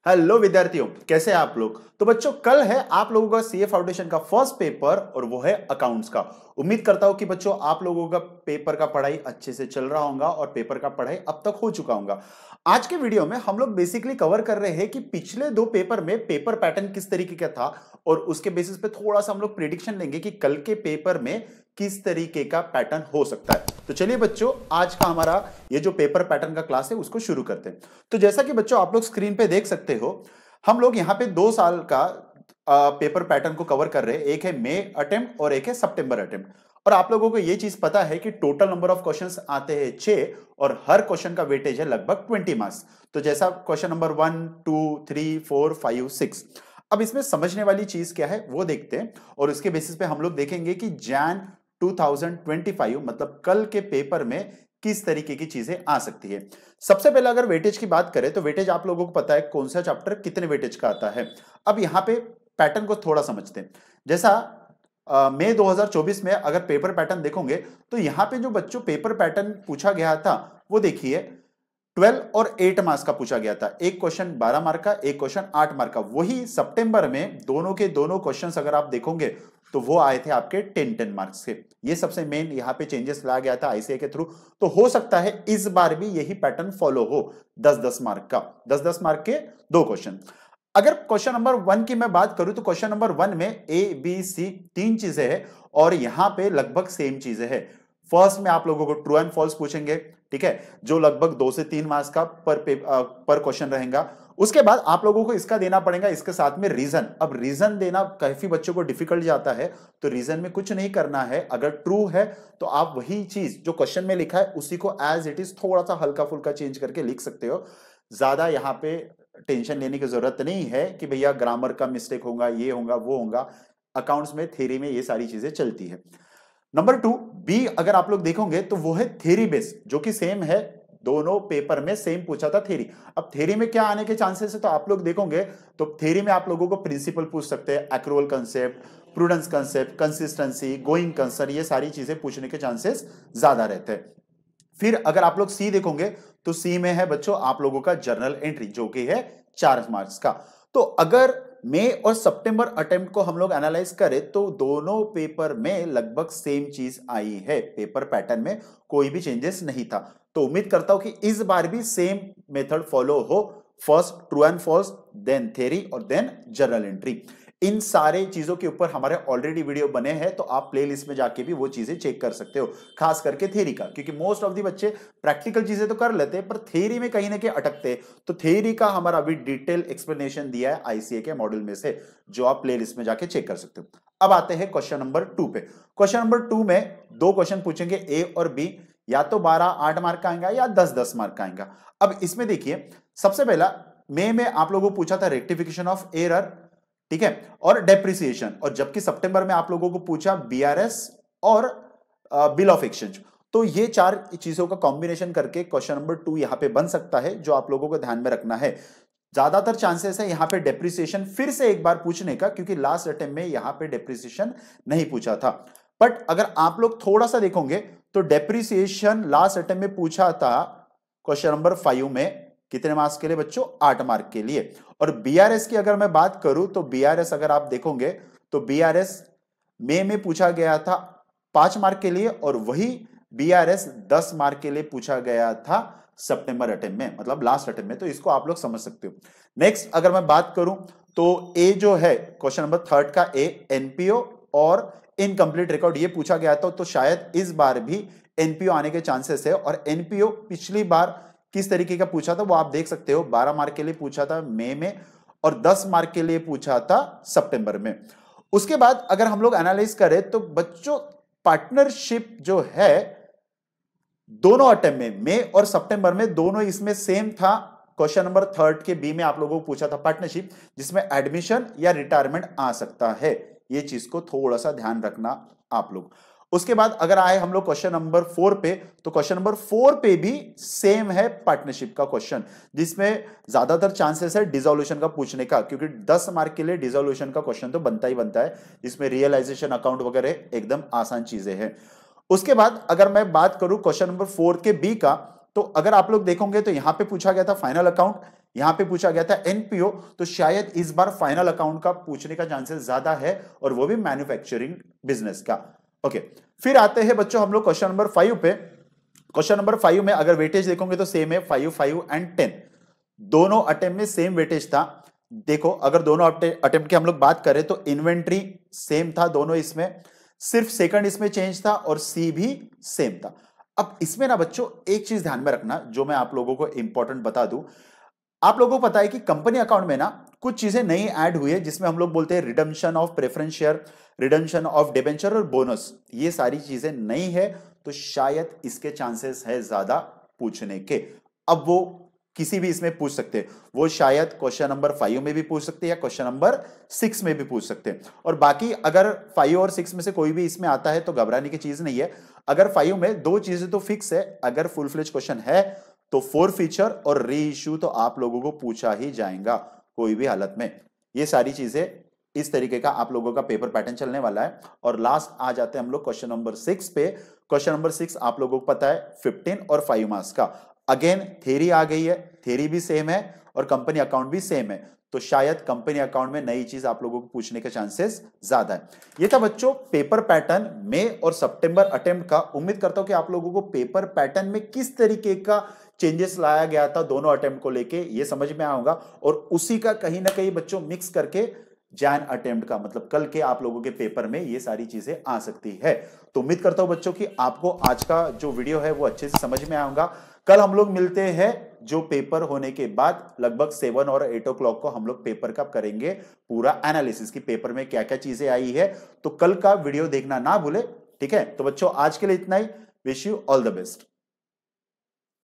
Hello विद्यार्थियों, कैसे हैं आप लोग। तो बच्चों, कल है आप लोगों का सीए फाउंडेशन का फर्स्ट पेपर और वो है अकाउंट्स का। उम्मीद करता हूं कि बच्चों आप लोगों का पेपर का पढ़ाई अच्छे से चल रहा होगा और पेपर का पढ़ाई अब तक हो चुका होगा। आज के वीडियो में हम लोग बेसिकली कवर कर रहे हैं कि पिछले दो पेपर में पेपर पैटर्न किस तरीके का था और उसके बेसिस पे थोड़ा सा हम लोग प्रिडिक्शन लेंगे कि कल के पेपर में किस तरीके का पैटर्न हो सकता है। तो चलिए बच्चों, आज का हमारा ये जो पेपर पैटर्न का क्लास है उसको शुरू करते हैं। तो जैसा कि बच्चों आप लोग स्क्रीन पे देख सकते हो, हम लोग यहाँ पे 2 साल का पेपर पैटर्न को कवर कर रहे हैं। एक है मई अटेम्प्ट और एक है सितंबर अटेम्प्ट। और आप लोगों को ये चीज पता है कि टोटल नंबर ऑफ क्वेश्चंस आते हैं 6 और हर क्वेश्चन का वेटेज है लगभग 20 मार्क्स। तो जैसा क्वेश्चन नंबर 1, 2, 3, 4, 5, 6। अब इसमें समझने वाली चीज क्या है वो देखते हैं और उसके बेसिस पे हम लोग देखेंगे कि जैन 2025 मतलब कल के पेपर में किस तरीके की चीजें आ सकती है। सबसे पहले अगर वेटेज की बात करें तो वेटेज आप लोगों को पता है कौन सा चैप्टर कितने वेटेज का आता है। अब यहां पे पैटर्न को थोड़ा समझते हैं। जैसा मई 2024 में अगर पेपर पैटर्न देखोगे तो यहां पे जो बच्चों पेपर पैटर्न पूछा गया था वो देखिए 12 और 8 मार्क्स का पूछा गया था। एक क्वेश्चन 12 मार्क का, एक क्वेश्चन 8 मार्क का। वही सितंबर में दोनों के दोनों क्वेश्चंस अगर आप देखोगे तो वो आए थे आपके 10-10 मार्क्स के। ये सबसे मेन यहाँ पे चेंजेस लाया गया था आईसीए के थ्रू। तो हो सकता है इस बार भी यही पैटर्न फॉलो हो, 10-10 मार्क का, 10-10 मार्क के दो क्वेश्चन। अगर क्वेश्चन नंबर 1 की मैं बात करूं तो क्वेश्चन नंबर 1 में ए बी सी तीन चीजें हैं और यहां पे लगभग सेम चीजें हैं। फर्स्ट में आप लोगों को ट्रू एंड फॉल्स पूछेंगे, ठीक है, जो लगभग 2 से 3 मार्क्स का पर क्वेश्चन रहेगा। उसके बाद आप लोगों को इसका देना पड़ेगा इसके साथ में रीजन। अब रीजन देना काफी बच्चों को डिफिकल्ट जाता है, तो रीजन में कुछ नहीं करना है। अगर ट्रू है तो आप वही चीज जो क्वेश्चन में लिखा है उसी को एज इट इज थोड़ा सा हल्का फुल्का चेंज करके लिख सकते हो। ज्यादा यहाँ पे टेंशन लेने की जरूरत नहीं है कि भैया ग्रामर का मिस्टेक होगा, ये होगा, वो होगा। अकाउंट्स में, थ्योरी में ये सारी चीजें चलती है। नंबर 2 बी अगर आप लोग देखोगे तो वो है थ्योरी बेस्ड, जो कि सेम है, दोनों पेपर में सेम पूछा था थ्योरी। अब थ्योरी में क्या आने के चांसेस है तो आप लोग देखोगे तो थ्योरी में आप लोगों को प्रिंसिपल पूछ सकते हैं, accrual concept, prudence concept, consistency, going concern, ये सारी चीजें पूछने के चांसेस ज्यादा रहते हैं। फिर अगर आप लोग सी देखोगे तो सी में है बच्चों आप लोगों का जर्नल एंट्री, जो कि है 4 मार्क्स का। तो अगर मई और सितंबर अटेम्प्ट को हम लोग एनालाइज करें तो दोनों पेपर में लगभग सेम चीज आई है। पेपर पैटर्न में कोई भी चेंजेस नहीं था। तो उम्मीद करता हूं कि इस बार भी सेम मेथड फॉलो हो। First true and false, then theory और देन जर्नल एंट्री। इन सारे चीजों के ऊपर हमारे ऑलरेडी वीडियो बने हैं, तो आप प्लेलिस्ट में जाके भी वो चीजें चेक कर सकते हो, खास करके थ्योरी का, क्योंकि मोस्ट ऑफ दी बच्चे प्रैक्टिकल चीजें तो कर लेते हैं पर थ्योरी में कहीं ना कहीं अटकते हैं। तो थ्योरी का हमारा अभी डिटेल एक्सप्लेनेशन दिया है आईसीए के मॉड्यूल में से, जो आप प्लेलिस्ट में जाके चेक कर सकते हो। अब आते हैं क्वेश्चन नंबर 2 पे। क्वेश्चन नंबर 2 में दो क्वेश्चन पूछेंगे, ए और बी, या तो 12-8 मार्क का आएगा या 10-10 मार्क का आएगा। अब इसमें देखिए, सबसे पहला मई में आप लोगों को पूछा था रेक्टिफिकेशन ऑफ एरर, ठीक है, और डेप्रिसिएशन, और जबकि सितंबर में आप लोगों को पूछा बीआरएस और बिल ऑफ एक्सचेंज। तो ये चार चीजों का कॉम्बिनेशन करके क्वेश्चन नंबर 2 यहां पे बन सकता है, जो आप लोगों को ध्यान में रखना है। ज्यादातर चांसेस है यहां पे डेप्रिसिएशन फिर से एक बार पूछने का, क्योंकि लास्ट अटेम्प्ट में यहां पे डेप्रिसिएशन नहीं पूछा था। बट अगर आप लोग थोड़ा सा देखोगे तो डेप्रिसिएशन लास्ट अटेम्प्ट में पूछा था क्वेश्चन नंबर 5 में, कितने मार्क्स के लिए बच्चों? 8 मार्क के लिए। और बीआरएस की अगर मैं बात करूं तो बीआरएस अगर आप देखोगे तो बीआरएस मई में पूछा गया था 5 मार्क के लिए और वही बीआरएस 10 मार्क के लिए पूछा गया था सितंबर अटेम्प्ट में, मतलब लास्ट अटेम्प्ट में। तो इसको आप लोग समझ सकते हो। नेक्स्ट अगर मैं बात करूं तो ए जो है क्वेश्चन नंबर 3 का ए, एनपीओ और इनकम्प्लीट रिकॉर्ड, ये पूछा गया था। तो शायद इस बार भी एनपीओ आने के चांसेस है। और एनपीओ पिछली बार किस तरीके का पूछा था वो आप देख सकते हो, 12 मार्क के लिए पूछा था मई में और 10 मार्क के लिए पूछा था सितंबर में। उसके बाद अगर हम लोग एनालाइज करें तो बच्चों पार्टनरशिप जो है दोनों अटेम्प्ट में, मई और सितंबर में दोनों इसमें सेम था। क्वेश्चन नंबर 3 के बी में आप लोगों को पूछा था पार्टनरशिप, जिसमें एडमिशन या रिटायरमेंट आ सकता है। ये चीज को थोड़ा सा ध्यान रखना आप लोग। उसके बाद अगर आए हम लोग क्वेश्चन नंबर 4 पे, तो क्वेश्चन नंबर 4 पे भी सेम है पार्टनरशिप का क्वेश्चन, जिसमें ज्यादातर चांसेस है डिसोल्यूशन का पूछने का, क्योंकि 10 मार्क के लिए डिसोल्यूशन का क्वेश्चन तो बनता ही बनता है। इसमें रियलाइजेशन अकाउंट वगैरह एकदम आसान चीजें हैं। उसके बाद अगर मैं बात करूं क्वेश्चन नंबर 4 के बी का, तो अगर आप लोग देखोगे तो यहां पे पूछा गया था फाइनल अकाउंट, यहां पे पूछा गया था एनपीओ, तो शायद इस बार फाइनल अकाउंट का पूछने का चांसेस ज्यादा है, और वो भी मैन्युफैक्चरिंग बिजनेस का। ओके, फिर आते हैं बच्चों हम लोग क्वेश्चन नंबर 5 पे। क्वेश्चन नंबर 5 में अगर वेटेज देखोगे तो सेम है, 5 5 एंड 10 दोनों अटेम्प्ट में सेम वेटेज था। देखो अगर दोनों अटेम्प्ट की हम लोग बात करें तो इन्वेंट्री सेम था दोनों, इसमें सिर्फ सेकंड इसमें चेंज था और सी भी सेम था। अब इसमें ना बच्चों एक चीज ध्यान में रखना जो मैं आप लोगों को इंपॉर्टेंट बता दूं। आप लोगों को पता है कि कंपनी अकाउंट में ना कुछ चीजें नई ऐड हुई है, जिसमें हम लोग बोलते हैं redemption of preference share, redemption of debenture और बोनस, ये सारी चीजें नई है, तो शायद इसके चांसेस है ज्यादा पूछने के। अब वो किसी भी इसमें पूछ सकते हैं, वो शायद क्वेश्चन नंबर 5 में भी पूछ सकते हैं या क्वेश्चन नंबर 6 में भी पूछ सकते हैं। और बाकी अगर 5 और 6 में से कोई भी इसमें आता है तो घबराने की चीज नहीं है। अगर 5 में दो चीजें तो फिक्स है, अगर फुल फ्लेज क्वेश्चन है तो 4 फीचर और री इश्यू तो आप लोगों को पूछा ही जाएगा कोई भी हालत में। ये सारी चीजें इस तरीके का आप लोगों का पेपर पैटर्न चलने वाला है। और लास्ट आ जाते हैं हम लोग क्वेश्चन नंबर 6 पे। क्वेश्चन नंबर 6 आप लोगों को पता है 15 और 5 मार्क्स का। अगेन थ्योरी आ गई है, थ्योरी भी सेम है और कंपनी अकाउंट भी सेम है, तो शायद कंपनी अकाउंट में नई चीज आप लोगों को पूछने के चांसेस ज्यादा है। ये था बच्चों पेपर पैटर्न मई और सितंबर अटेम्प्ट का। उम्मीद करता हूं कि आप लोगों को पेपर पैटर्न में किस तरीके का चेंजेस लाया गया था दोनों अटेम्प्ट को लेके ये समझ में आऊंगा, और उसी का कहीं ना कहीं बच्चों मिक्स करके जैन अटेम्प्ट का, मतलब कल के आप लोगों के पेपर में ये सारी चीजें आ सकती है। तो उम्मीद करता हूं बच्चों कि आपको आज का जो वीडियो है वो अच्छे से समझ में आऊंगा। कल हम लोग मिलते हैं जो पेपर होने के बाद लगभग 7 और 8 ओ क्लॉक को हम लोग पेपर का करेंगे पूरा एनालिसिस की पेपर में क्या क्या चीजें आई है। तो कल का वीडियो देखना ना भूले, ठीक है। तो बच्चों आज के लिए इतना ही, wish you all the best.